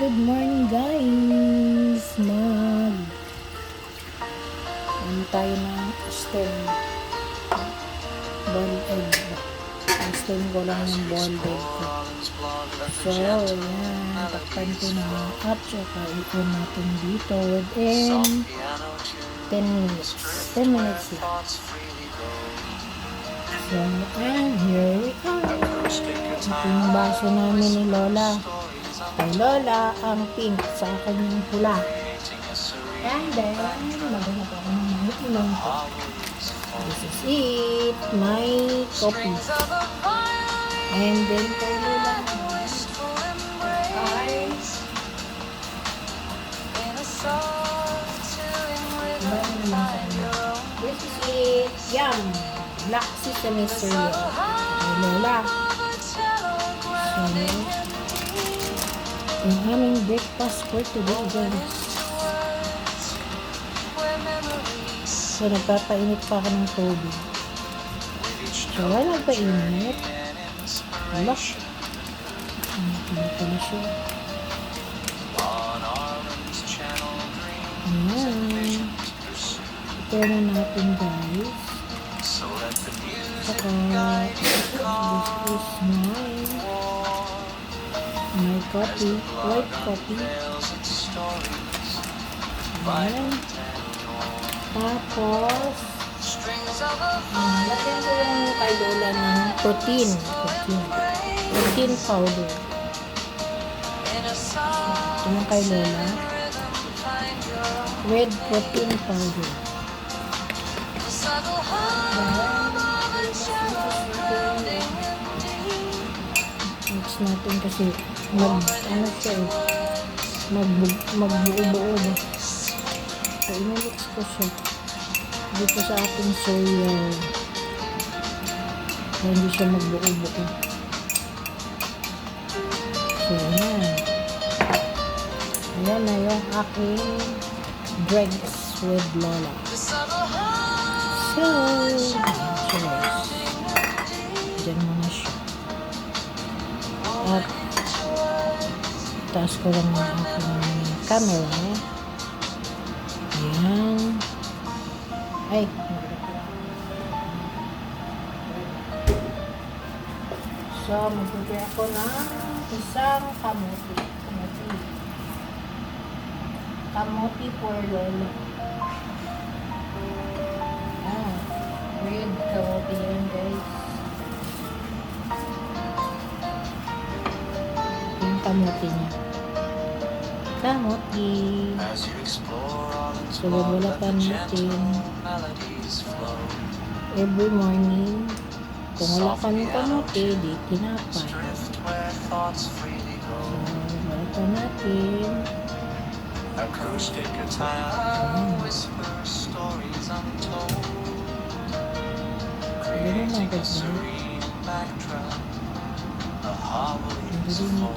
Good morning guys! Ano tayo ng stem boiled egg. Ang stem ko lang yung boiled egg ko. So, yan. Takpan ko na at saka ikon natin dito within 10 minutes. 10 minutes lang. So, and here we are. Ito yung baso namin ni Lola. Kay Lola, ang pink sa akin yung pula. And then, maghanap ako ng mga ilong ko. This is it. My coffee. And then, kay Lola, this is it. Yum! Black sesame cereal. Kay Lola. So, yung aming breakfast for today, guys. So, nagpapainit pa ako ng tubig. So, wala nagpainit. Wala. Hindi pala siya. Ayan. Ito na natin, guys. Saka, this is my coffee, white coffee. Ayan. Tapos, lagyan ko yung kay Lola ng protein powder. Ito yung kay Lola. Red protein powder. Mix natin kasi magbuo-buo ba. So, inumix ko siya dito sa ating soya kaya hindi siya magbuo-buo. So, ayan na yung aking drinks with Lola. So, cheers. Diyan muna siya. At taas ko lang yung aking camera. Ayan. Ay. So, mag-prepare ako ng isang kamote. Kamote for Lola. Red kamote yan, guys. Yung kamote niya. Kamote. So, babalapan natin every morning. Kung wala kami kamote, di tinapay. So, babalapan natin. Acoustic guitar whispers stories untold. Creating a serene backdrop. A harmony is full.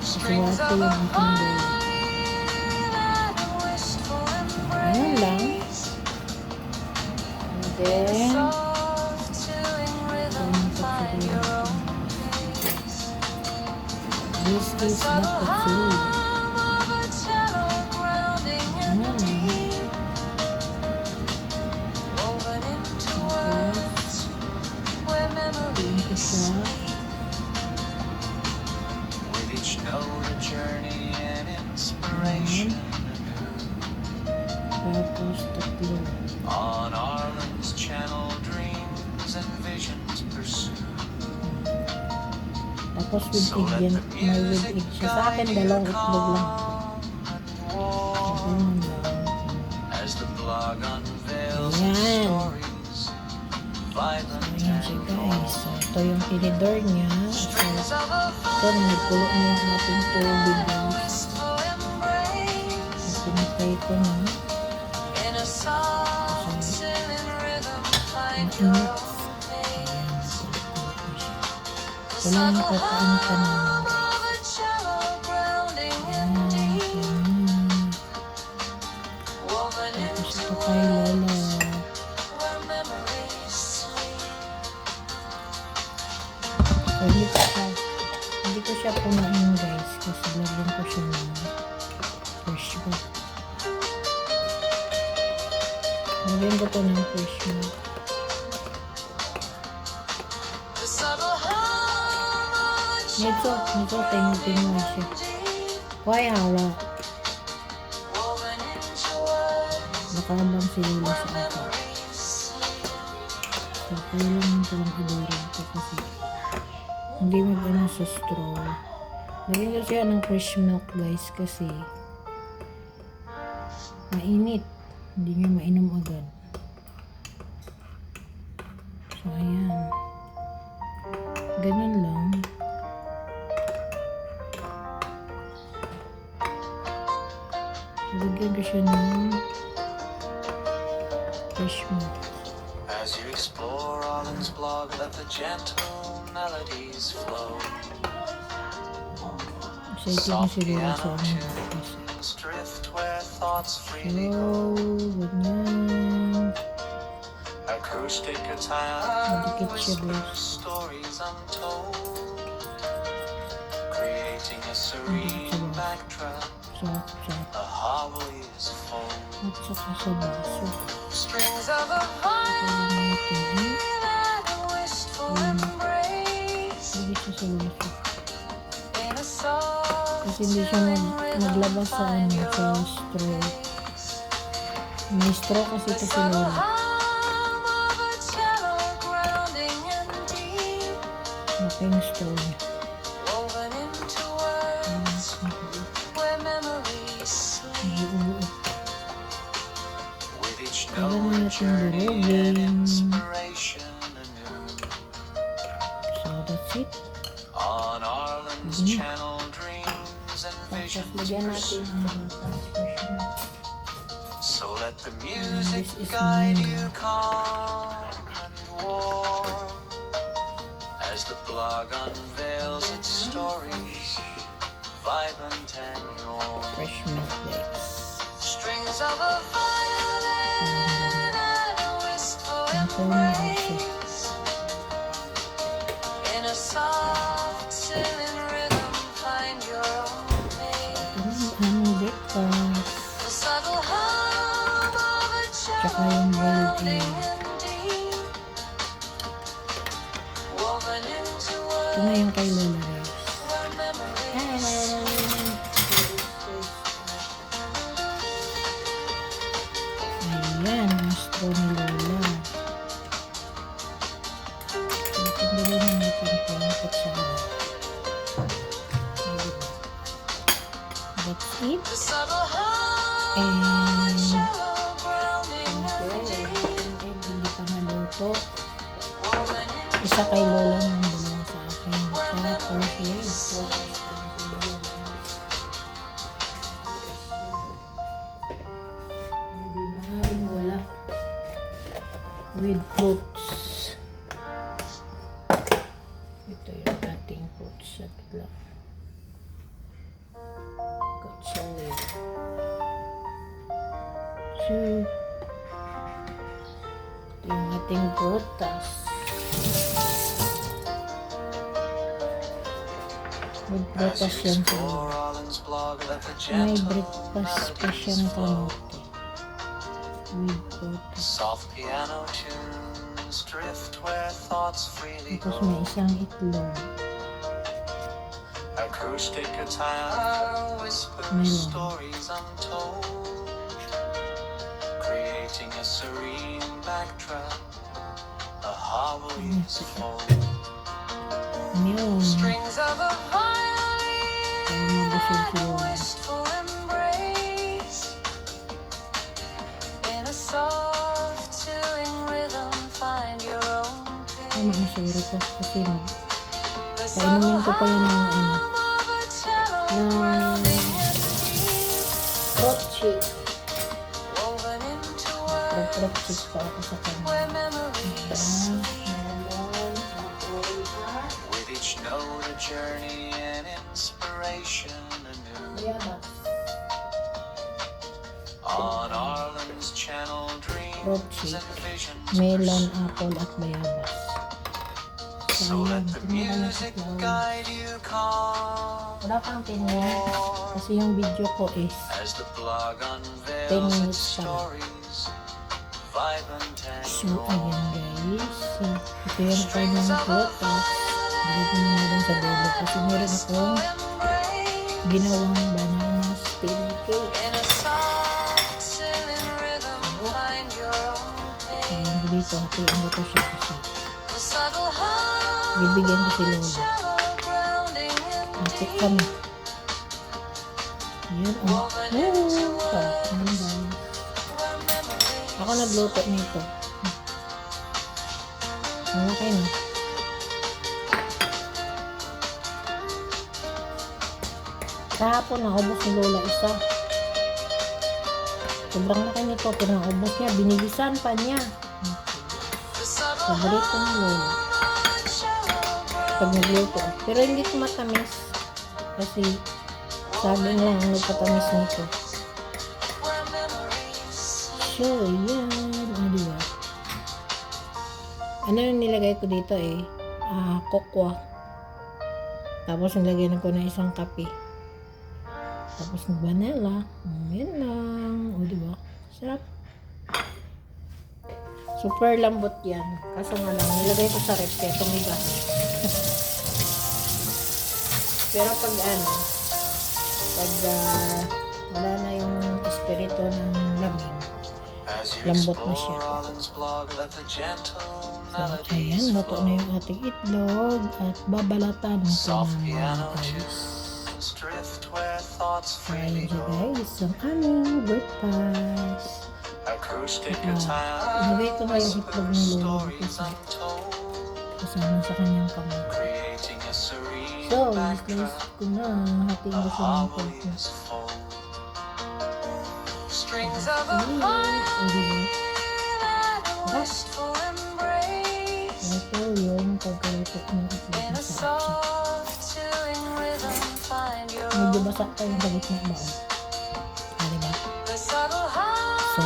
Strings of a ayan lang. And then, this is not the food. Ayan lang. Ito siya. with each note a journey and inspiration. Tapos tatlo. On Arlen's channel, dreams and visions pursue. Tapos with egg yan. May with egg siya. Sa akin, dalawang itlog lang. Ayan lang. As the blog unveils Ayan. stories, violent Ayan siya, guys. So, ito yung tinidor niya. So, ito na nagkulo na yung ating tubig, guys. So, pinatay ko na. Ito lang yung kakain ka na. Tapos ito kay Lola. So, hindi ko siya punuin, guys. ko siya ng fresh milk. Lagyan ko to ng fresh milk. Nito, tingin mo siya. Why hawa? Nakabang si Lola sa akin. So, kailangan ko lang idurog ito kasi hindi mag-ano sa straw. Lagyan ko siya ng fresh milk guys kasi mainit. Hindi niya mainom agad. So, ayan. Ganun lang. Lagyan ko siya ng fresh milk. As you explore Arlen's blog, let the gentle melodies flow. Excited na si Lola sa ano. tunes drift where thoughts freely So, go. ganyan. Acoustic guitar Madikit siya, whispers guys. stories untold, creating a serene backdrop. Sarap. The harbor is full. At saka sa baso. Strings of a Kailangan natin violin and a wistful embrace lagay siya sa baso. in a soft Kasi hindi siya maglabas sa ano, sa straw. May straw kasi ito si Lola. hum of a cello grounding and deep, Laki yung straw niya. woven into words where memories sleep. With each Kailangan note, a natin journey and durugin. inspiration anew. So, that's it. On Arlen's channel, dreams and Tapos visions lagyan natin pursue. ang fresh milk. So let the music This is guide mine. you calm and warm as the blog unveils its stories, vibrant and warm. Fresh milk guys. Strings of a violin and a wistful Ang phone niya also. embrace in a soft soothing rhythm, find your own pace. Ito na ang breakfast. The subtle hum of a Tsaka cello yung grounding boiled egg. and deep, woven into Ito na yung kay Lola guys. where memories Ayan, ang straw ni Lola. So, tanggalin na natin ito yung kutsara. That's it. the subtle hum And, of a cello grounding siyempre, and deep, yung egg hindi pa naluto. woven into Isa kay Lola ng dalawa sa akin. Tapos, yun. Hindi maaaring wala. With fruits. Ito yung ating fruits at lang. Katsali. So, ito yung ating prutas. With as prutas you yan explore siguro. Arlen's blog, let the May gentle breakfast pa melodies siyang flow. kamote. With prutas. Soft piano tunes drift where thoughts freely Tapos go. may isang itlog. Acoustic guitar whispers Melon. stories untold, creating a serene backdrop. The harbor is full. Yun. Strings of a Kaya violin mabusog si and a Lola. wistful embrace in a soft soothing rhythm, find your own Tama pace. na siguro to. Kasi The kainumin ko pa yun ng ano. hum of a cello ng grounding and deep, fruit shake. woven into words Fruit shake pa ako sa kanya. where memories Ayan. sleep. Melon. At With each note a journey and inspiration anew. bayabas. On Arlen's channel, Fruit dreams shake. and visions Melon, pursue. apple at bayabas. So Sayang, let the tinanggal na music upload. guide you calm Wala pang 10 minutes. Kasi yung video ko is as the blog 10 unveils its minutes pa lang. stories. Vibrant and So, ayan guys. So, ito yung kanyang prutas. Dito mo na lang sa dulo. Kasi meron akong ginawang banana spin cake. in a soft singing rhythm, find your own pace. Ayan, dito. Hatiin ko to siya kasi. The subtle hum Bibigyan ko si Lola. shallow grounding in Hatik deep. kami. Ayan, oh. Oh, sarap naman guys. Where memories Ako nagluto nito. Okay na. Kahapon naubos ni Lola isa. Sobrang laki nito. Pero naubos niya. Binigisan pa niya. the subtle Paborito ni Lola. Pag nagluto. Pero hindi ito matamis. Kasi saging lang ang nagpatamis nito. where memories So, yan. Diba? Ano yung nilagay ko dito eh? Kokwa. Tapos nilagyan ko ng isang kape. Tapos ng vanilla. Yan lang. O, diba? Sarap. Super lambot yan. Kaso nga lang, nilagay ko sa rep kaya tumigas. Pero pag wala na yung espiritu ng lamig, as you lambot na siya. explore Alan's blog, let the gentle So, melodies ayan, luto na yung ating itlog at babalatan natin soft ng mga piano guys. tunes drift where thoughts So, ayan freely siya go. guys, ang aming breakfast. Acoustic Ilagay guitar ko na yung itlog ng lolo stories kasi untold, kasama sa kanyang kamay. creating a serene So, backdrop, i-slice ko na hatiin a ko siya ng pork. harmonious fold. Strings of a Ayan, o diba? and a wistful embrace Ito yung pagkaluto ng itlog in na a sarap siya. soft chilling rhythm, find your Medyo own. basa pa yung sa gitna ba? Diba? The subtle hum So,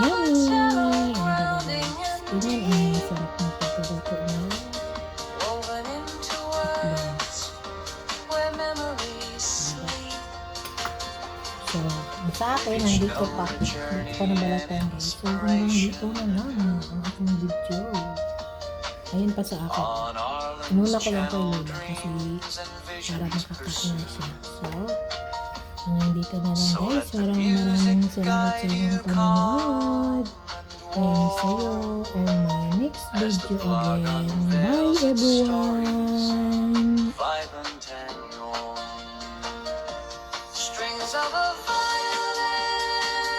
yummy! shallow Ano diba grounding guys? in Ganyan ang masarap na pagkaluto na woven into words where memories sleep. So, sa akin, nandito pa. Dito ko nabalatan guys. So, hanggang dito na lang ang aking video. Ayun pa sa akin. On Arlen's Inuna ko lang kay channel, Lola kasi dreams and para visions makakain na siya. pursue. So, hanggang dito na lang So guys. let the Maraming music salamat sa guide inyong you panonood. calm And see you on my next video again. Bye everyone! vibrant and warm. Strings of a violin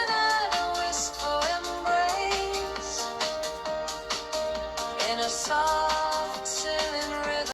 and a wistful embrace in a soft